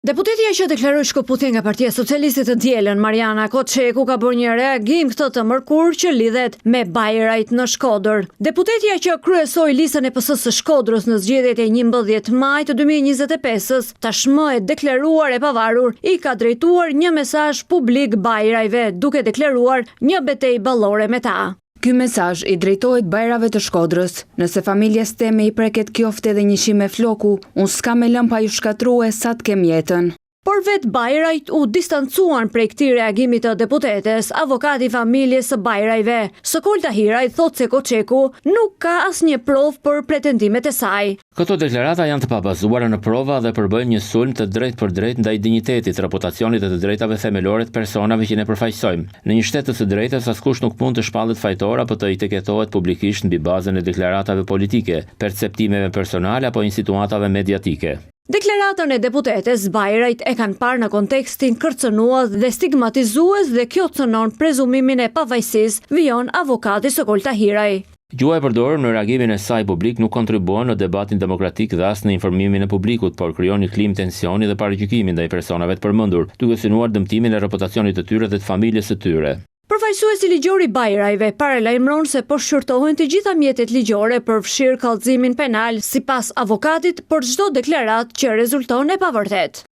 Deputetja që deklaroi shkëputjen nga Partia Socialiste të dielën, Mariana Koçeku, ka bërë një reagim këtë të mërkurë që lidhet me Bajrajt në Shkodër. Deputetja që kryesoi listën e PS-së së Shkodrës në zgjedhjet e 11 maj të 2025-s, tashmë e deklaruar e pavarur, i ka drejtuar një mesazh publik Bajrajve, duke deklaruar një betejë ballore me ta. Ky mesazh i drejtohet Bajrave të Shkodrës. Nëse familjes teme i preket qofte edhe një shime floku, unë s'kam e lëm pa ju shkatrue sa të kem jetën. Por vetë Bajrajt u distancuan prej këtij reagimi të deputetes. Avokati i familjes së Bajrajve, Sokol Tahiraj, thotë se Koçeku nuk ka asnjë provë për pretendimet e saj. Këto deklarata janë të pabazuara në prova dhe përbëjnë një sulm të drejtë për drejtë ndaj dinjitetit, reputacionit dhe të drejtave themelore të personave që ne përfaqësojmë. Në një shtet të së drejtës, askush nuk mund të shpallet fajtor apo të etiketohet publikisht mbi bazën e deklaratave politike, perceptimeve personale apo insinuatave mediatike. Deklaratën e deputetes Bajrajt e kanë parë në kontekstin kërcënues dhe stigmatizues dhe kjo cënon prezumimin e pavajsisë, vijon avokati Sokol Tahiraj. Gjuha e përdorur në reagimin e saj publik nuk kontribuon në debatin demokratik dhe as në informimin e publikut, por krijon një klim tensioni dhe paragjykimi ndaj personave të përmendur, duke synuar dëmtimin e reputacionit të tyre dhe të familjes së tyre. Përfaqësuesi ligjor i Bajrajve paralajmëron se po shqyrtohen të gjitha mjetet ligjore përfshirë kallëzimin penal sipas avokatit për çdo deklaratë që rezulton e pavërtet.